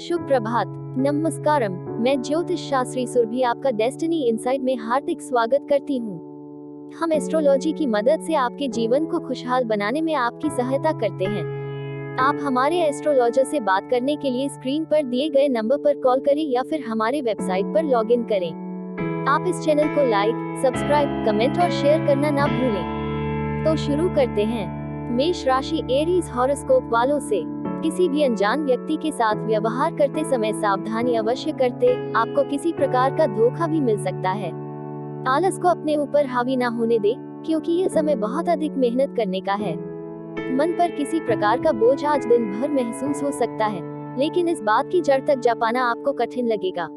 शुभ प्रभात, नमस्कारम। मैं ज्योतिष शास्त्री सुरभि आपका डेस्टिनी इनसाइट में हार्दिक स्वागत करती हूँ। हम एस्ट्रोलॉजी की मदद से आपके जीवन को खुशहाल बनाने में आपकी सहायता करते हैं। आप हमारे एस्ट्रोलॉजर से बात करने के लिए स्क्रीन पर दिए गए नंबर पर कॉल करें या फिर हमारे वेबसाइट पर लॉगिन करें। आप इस चैनल को लाइक, सब्सक्राइब, कमेंट और शेयर करना ना भूलें। तो शुरू करते हैं। मेष राशि एरीज हॉरोस्कोप वालों से किसी भी अनजान व्यक्ति के साथ व्यवहार करते समय सावधानी अवश्य करते। आपको किसी प्रकार का धोखा भी मिल सकता है। आलस को अपने ऊपर हावी ना होने दे, क्योंकि यह समय बहुत अधिक मेहनत करने का है। मन पर किसी प्रकार का बोझ आज दिन भर महसूस हो सकता है, लेकिन इस बात की जड़ तक जा पाना आपको कठिन लगेगा।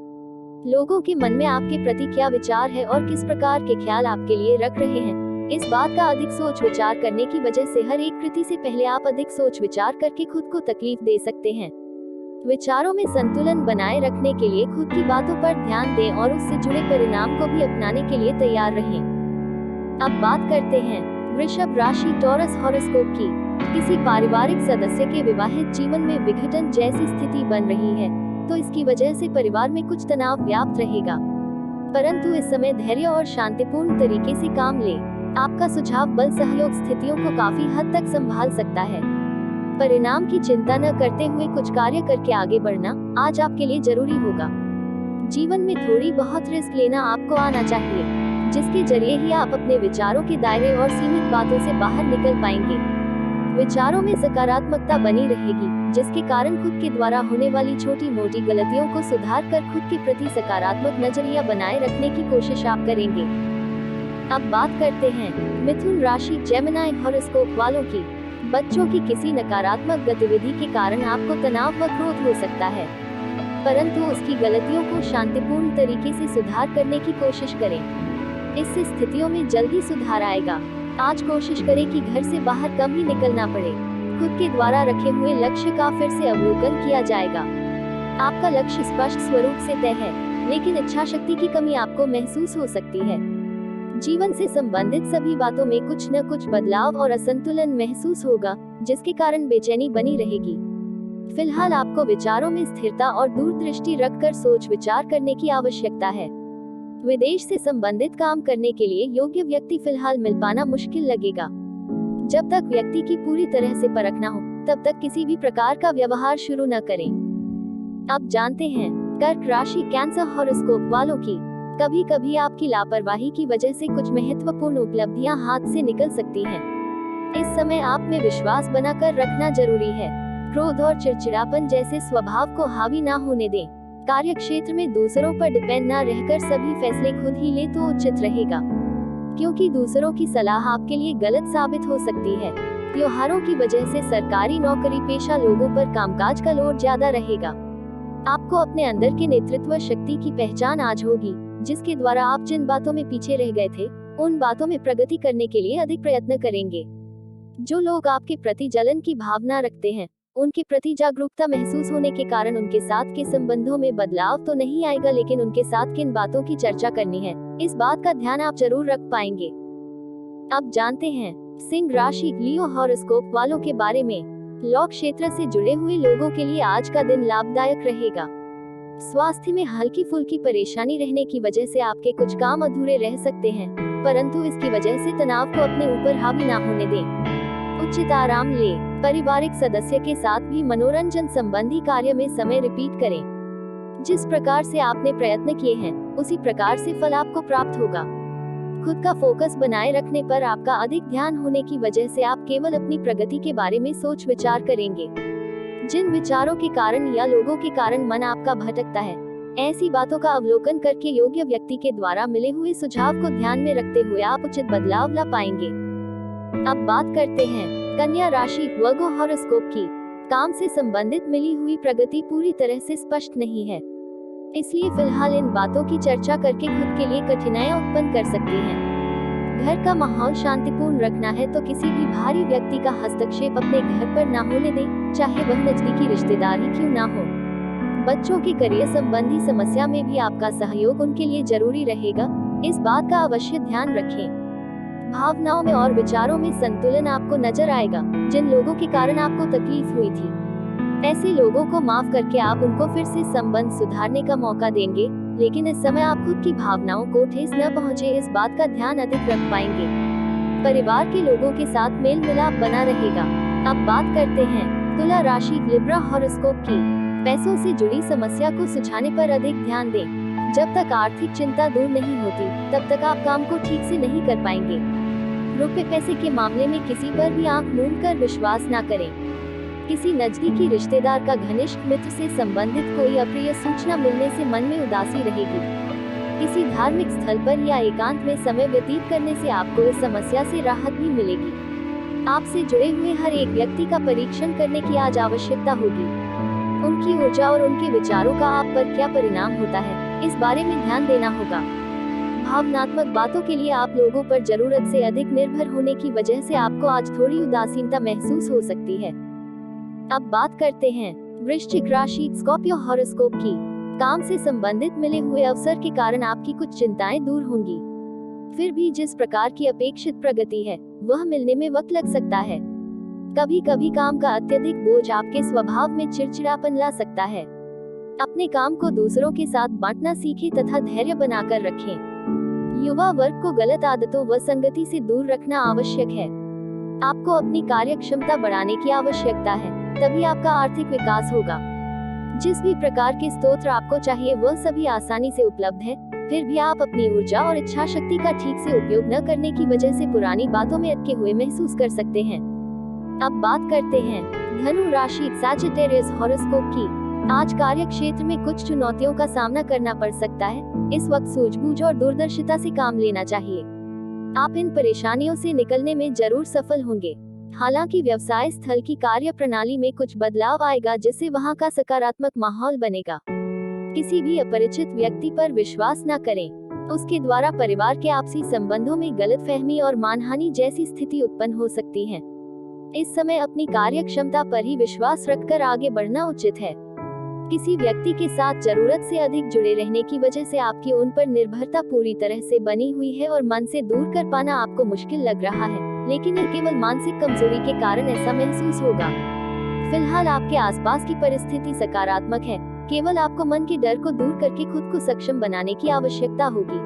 लोगों के मन में आपके प्रति क्या विचार है और किस प्रकार के ख्याल आपके लिए रख रहे हैं, इस बात का अधिक सोच विचार करने की वजह से हर एक कृति से पहले आप अधिक सोच विचार करके खुद को तकलीफ दे सकते हैं। विचारों में संतुलन बनाए रखने के लिए खुद की बातों पर ध्यान दें और उससे जुड़े परिणाम को भी अपनाने के लिए तैयार रहें। अब बात करते हैं वृषभ राशि टॉरस हॉरोस्कोप की। किसी पारिवारिक सदस्य के विवाहित जीवन में विघटन जैसी स्थिति बन रही है, तो इसकी वजह से परिवार में कुछ तनाव व्याप्त रहेगा, परंतु इस समय धैर्य और शांतिपूर्ण तरीके से काम लें। आपका सुझाव बल सहयोग स्थितियों को काफी हद तक संभाल सकता है। परिणाम की चिंता न करते हुए कुछ कार्य करके आगे बढ़ना आज आपके लिए जरूरी होगा। जीवन में थोड़ी बहुत रिस्क लेना आपको आना चाहिए, जिसके जरिए ही आप अपने विचारों के दायरे और सीमित बातों से बाहर निकल पाएंगे। विचारों में सकारात्मकता बनी रहेगी, जिसके कारण खुद के द्वारा होने वाली छोटी मोटी गलतियों को सुधार कर खुद के प्रति सकारात्मक नजरिया बनाए रखने की कोशिश आप करेंगे। अब बात करते हैं मिथुन राशि जेमिनी हॉरोस्कोप वालों की। बच्चों की किसी नकारात्मक गतिविधि के कारण आपको तनाव व क्रोध हो सकता है, परंतु उसकी गलतियों को शांतिपूर्ण तरीके से सुधार करने की कोशिश करें। इससे स्थितियों में जल्दी सुधार आएगा। आज कोशिश करें कि घर से बाहर कम ही निकलना पड़े। खुद के द्वारा रखे हुए लक्ष्य का फिर से अवलोकन किया जाएगा। आपका लक्ष्य स्पष्ट स्वरूप से तय है, लेकिन इच्छा शक्ति की कमी आपको महसूस हो सकती है। जीवन से संबंधित सभी बातों में कुछ न कुछ बदलाव और असंतुलन महसूस होगा, जिसके कारण बेचैनी बनी रहेगी। फिलहाल आपको विचारों में स्थिरता और दूरदृष्टि रखकर सोच विचार करने की आवश्यकता है। विदेश से संबंधित काम करने के लिए योग्य व्यक्ति फिलहाल मिल पाना मुश्किल लगेगा। जब तक व्यक्ति की पूरी तरह से परख न हो, तब तक किसी भी प्रकार का व्यवहार शुरू न करें। अब जानते हैं कर्क राशि कैंसर हॉरोस्कोप वालों की। कभी कभी आपकी लापरवाही की वजह से कुछ महत्वपूर्ण उपलब्धियां हाथ से निकल सकती हैं। इस समय आप में विश्वास बनाकर रखना जरूरी है। क्रोध और चिड़चिड़ापन जैसे स्वभाव को हावी ना होने दें। कार्य क्षेत्र में दूसरों पर डिपेंड ना रहकर सभी फैसले खुद ही ले तो उचित रहेगा, क्योंकि दूसरों की सलाह आपके लिए गलत साबित हो सकती है। त्योहारों की वजह से सरकारी नौकरी पेशा लोगों पर कामकाज का लोड ज्यादा रहेगा। आपको अपने अंदर के नेतृत्व शक्ति की पहचान आज होगी, जिसके द्वारा आप जिन बातों में पीछे रह गए थे, उन बातों में प्रगति करने के लिए अधिक प्रयत्न करेंगे। जो लोग आपके प्रति जलन की भावना रखते हैं, उनके प्रति जागरूकता महसूस होने के कारण उनके साथ के संबंधों में बदलाव तो नहीं आएगा, लेकिन उनके साथ किन बातों की चर्चा करनी है, इस बात का ध्यान आप जरूर रख पाएंगे। अब जानते हैं सिंह राशि लियो हॉरोस्कोप वालों के बारे में। लॉ क्षेत्र से जुड़े हुए लोगों के लिए आज का दिन लाभदायक रहेगा। स्वास्थ्य में हल्की फुल्की परेशानी रहने की वजह से आपके कुछ काम अधूरे रह सकते हैं, परंतु इसकी वजह से तनाव को अपने ऊपर हावी ना होने दें। उचित आराम लें। पारिवारिक सदस्य के साथ भी मनोरंजन संबंधी कार्य में समय रिपीट करें। जिस प्रकार से आपने प्रयत्न किए हैं, उसी प्रकार से फल आपको प्राप्त होगा। खुद का फोकस बनाए रखने पर आपका अधिक ध्यान होने की वजह से आप केवल अपनी प्रगति के बारे में सोच विचार करेंगे। जिन विचारों के कारण या लोगों के कारण मन आपका भटकता है, ऐसी बातों का अवलोकन करके योग्य व्यक्ति के द्वारा मिले हुए सुझाव को ध्यान में रखते हुए आप उचित बदलाव ला पाएंगे। अब बात करते हैं कन्या राशि वर्गो हॉरोस्कोप की। काम से संबंधित मिली हुई प्रगति पूरी तरह से स्पष्ट नहीं है, इसलिए फिलहाल इन बातों की चर्चा करके खुद के लिए कठिनाइयां उत्पन्न कर सकती हैं। घर का माहौल शांतिपूर्ण रखना है तो किसी भी भारी व्यक्ति का हस्तक्षेप अपने घर पर ना होने दें, चाहे वह नजदीकी रिश्तेदार ही क्यों ना हो। बच्चों के करियर संबंधी समस्या में भी आपका सहयोग उनके लिए जरूरी रहेगा, इस बात का अवश्य ध्यान रखें। भावनाओं में और विचारों में संतुलन आपको नजर आएगा। जिन लोगों के कारण आपको तकलीफ हुई थी, ऐसे लोगों को माफ करके आप उनको फिर से संबंध सुधारने का मौका देंगे, लेकिन इस समय आप खुद की भावनाओं को ठेस न पहुंचे इस बात का ध्यान अधिक रख पाएंगे। परिवार के लोगों के साथ मेल मिलाप बना रहेगा। अब बात करते हैं तुला राशि लिब्रा हॉरोस्कोप की। पैसों से जुड़ी समस्या को सुलझाने पर अधिक ध्यान दें। जब तक आर्थिक चिंता दूर नहीं होती, तब तक आप काम को ठीक से नहीं कर पाएंगे। रुपए पैसे के मामले में किसी पर भी आंख मूंद कर विश्वास न करें। किसी नजदीकी रिश्तेदार का घनिष्ठ मित्र से संबंधित कोई अप्रिय सूचना मिलने से मन में उदासी रहेगी। किसी धार्मिक स्थल पर या एकांत में समय व्यतीत करने से आपको इस समस्या से राहत भी मिलेगी। आपसे जुड़े हुए हर एक व्यक्ति का परीक्षण करने की आज आवश्यकता होगी। उनकी ऊर्जा और उनके विचारों का आप पर क्या परिणाम होता है, इस बारे में ध्यान देना होगा। भावनात्मक बातों के लिए आप लोगों पर जरूरत से अधिक निर्भर होने की वजह से आपको आज थोड़ी उदासीनता महसूस हो सकती है। अब बात करते हैं वृश्चिक राशि स्कॉर्पियो हॉरोस्कोप की। काम से संबंधित मिले हुए अवसर के कारण आपकी कुछ चिंताएं दूर होंगी। फिर भी जिस प्रकार की अपेक्षित प्रगति है, वह मिलने में वक्त लग सकता है। कभी कभी काम का अत्यधिक बोझ आपके स्वभाव में चिड़चिड़ापन ला सकता है। अपने काम को दूसरों के साथ बांटना सीखें तथा धैर्य बनाकर रखें। युवा वर्ग को गलत आदतों व संगति से दूर रखना आवश्यक है। आपको अपनी कार्य क्षमता बढ़ाने की आवश्यकता है, तभी आपका आर्थिक विकास होगा। जिस भी प्रकार के स्तोत्र आपको चाहिए वह सभी आसानी से उपलब्ध है। फिर भी आप अपनी ऊर्जा और इच्छा शक्ति का ठीक से उपयोग न करने की वजह से पुरानी बातों में अटके हुए महसूस कर सकते हैं। अब बात करते हैं धनु राशि सैजिटेरियस हॉरोस्कोप की। आज कार्य क्षेत्र में कुछ चुनौतियों का सामना करना पड़ सकता है। इस वक्त सूझबूझ और दूरदर्शिता से काम लेना चाहिए। आप इन परेशानियों से निकलने में जरूर सफल होंगे। हालांकि व्यवसाय स्थल की कार्य प्रणाली में कुछ बदलाव आएगा, जिससे वहां का सकारात्मक माहौल बनेगा। किसी भी अपरिचित व्यक्ति पर विश्वास न करें। उसके द्वारा परिवार के आपसी संबंधों में गलतफहमी और मानहानि जैसी स्थिति उत्पन्न हो सकती है। इस समय अपनी कार्य क्षमता पर ही विश्वास रखकर आगे बढ़ना उचित है। किसी व्यक्ति के साथ जरूरत से अधिक जुड़े रहने की वजह से आपकी उन पर निर्भरता पूरी तरह से बनी हुई है और मन से दूर कर पाना आपको मुश्किल लग रहा है, लेकिन यह केवल मानसिक कमजोरी के कारण ऐसा महसूस होगा। फिलहाल आपके आसपास की परिस्थिति सकारात्मक है। केवल आपको मन के डर को दूर करके खुद को सक्षम बनाने की आवश्यकता होगी।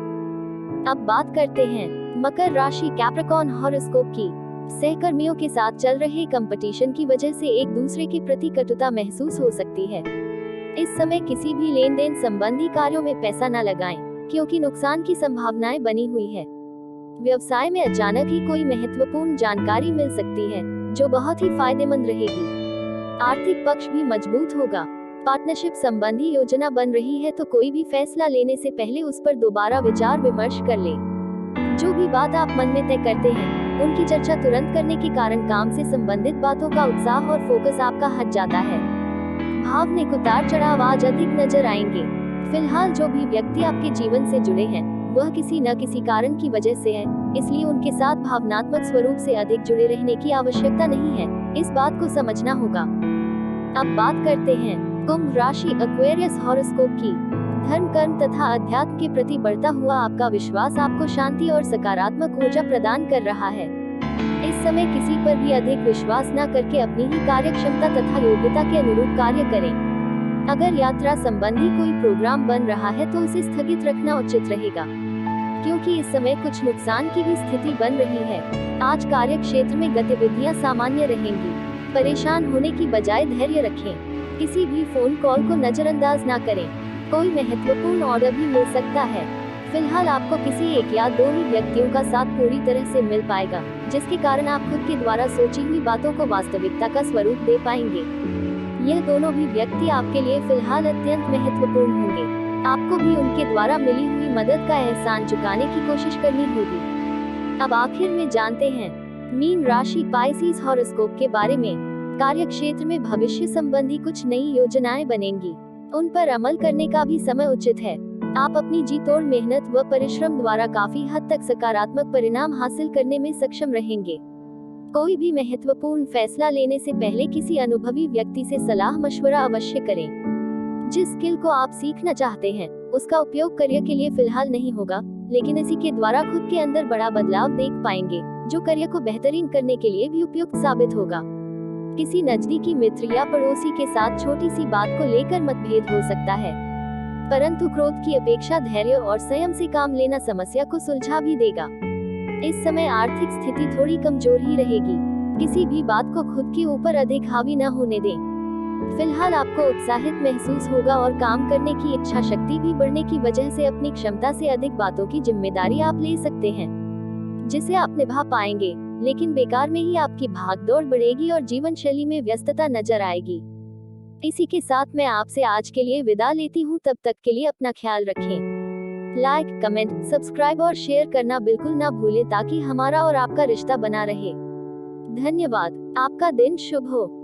अब बात करते हैं मकर राशि कैप्रिकॉर्न हॉरोस्कोप की। सहकर्मियों के साथ चल रहे कंपटीशन की वजह से एक दूसरे के प्रति कटुता महसूस हो सकती है। इस समय किसी भी लेन देन संबंधी कार्यों में पैसा न लगाएं, क्योंकि नुकसान की संभावनाएं बनी हुई है। व्यवसाय में अचानक ही कोई महत्वपूर्ण जानकारी मिल सकती है, जो बहुत ही फायदेमंद रहेगी। आर्थिक पक्ष भी मजबूत होगा। पार्टनरशिप संबंधी योजना बन रही है तो कोई भी फैसला लेने से पहले उस पर दोबारा विचार विमर्श कर ले। जो भी बात आप मन में तय करते हैं, उनकी चर्चा तुरंत करने के कारण काम से संबंधित बातों का उत्साह और फोकस आपका हट जाता है। भावनिक उतार चढ़ाव आज अधिक नजर आएंगे। फिलहाल जो भी व्यक्ति आपके जीवन से जुड़े हैं, वह किसी न किसी कारण की वजह से है, इसलिए उनके साथ भावनात्मक स्वरूप से अधिक जुड़े रहने की आवश्यकता नहीं है। इस बात को समझना होगा। अब बात करते हैं कुंभ राशि एक्वेरियस हॉरोस्कोप की। धर्म कर्म तथा अध्यात्म के प्रति बढ़ता हुआ आपका विश्वास आपको शांति और सकारात्मक ऊर्जा प्रदान कर रहा है। इस समय किसी पर भी अधिक विश्वास न करके अपनी ही कार्य क्षमता तथा योग्यता के अनुरूप कार्य करें। अगर यात्रा संबंधी कोई प्रोग्राम बन रहा है तो उसे स्थगित रखना उचित रहेगा, क्योंकि इस समय कुछ नुकसान की भी स्थिति बन रही है। आज कार्य क्षेत्र में गतिविधियां सामान्य रहेंगी। परेशान होने की बजाय धैर्य रखें। किसी भी फोन कॉल को नजरअंदाज न करें। कोई महत्वपूर्ण ऑर्डर भी मिल सकता है। फिलहाल आपको किसी एक या दो ही व्यक्तियों का साथ पूरी तरह से मिल पाएगा, जिसके कारण आप खुद के द्वारा सोची हुई बातों को वास्तविकता का स्वरूप दे पाएंगे। यह दोनों भी व्यक्ति आपके लिए फिलहाल अत्यंत महत्वपूर्ण होंगे। आपको भी उनके द्वारा मिली हुई मदद का एहसान चुकाने की कोशिश करनी होगी। अब आखिर में जानते हैं मीन राशि पाइसेस हॉरोस्कोप के बारे में। कार्य क्षेत्र में भविष्य संबंधी कुछ नई योजनाएं बनेंगी। उन पर अमल करने का भी समय उचित है। आप अपनी जी तोड़ मेहनत व परिश्रम द्वारा काफी हद तक सकारात्मक परिणाम हासिल करने में सक्षम रहेंगे। कोई भी महत्वपूर्ण फैसला लेने से पहले किसी अनुभवी व्यक्ति से सलाह मशवरा अवश्य करें। जिस स्किल को आप सीखना चाहते हैं, उसका उपयोग करियर के लिए फिलहाल नहीं होगा, लेकिन इसी के द्वारा खुद के अंदर बड़ा बदलाव देख पाएंगे, जो करियर को बेहतरीन करने के लिए भी उपयुक्त साबित होगा। किसी नजदीकी मित्र या पड़ोसी के साथ छोटी सी बात को लेकर मतभेद हो सकता है, परंतु क्रोध की अपेक्षा धैर्य और संयम से काम लेना समस्या को सुलझा भी देगा। इस समय आर्थिक स्थिति थोड़ी कमजोर ही रहेगी। किसी भी बात को खुद के ऊपर अधिक हावी न होने दें। फिलहाल आपको उत्साहित महसूस होगा और काम करने की इच्छा शक्ति भी बढ़ने की वजह से अपनी क्षमता से अधिक बातों की जिम्मेदारी आप ले सकते हैं, जिसे आप निभा पाएंगे। लेकिन बेकार में ही आपकी भागदौड़ बढ़ेगी और जीवन शैली में व्यस्तता नजर आएगी। इसी के साथ मैं आपसे आज के लिए विदा लेती हूँ। तब तक के लिए अपना ख्याल रखें। लाइक, कमेंट, सब्सक्राइब और शेयर करना बिल्कुल ना भूलें ताकि हमारा और आपका रिश्ता बना रहे। धन्यवाद। आपका दिन शुभ हो।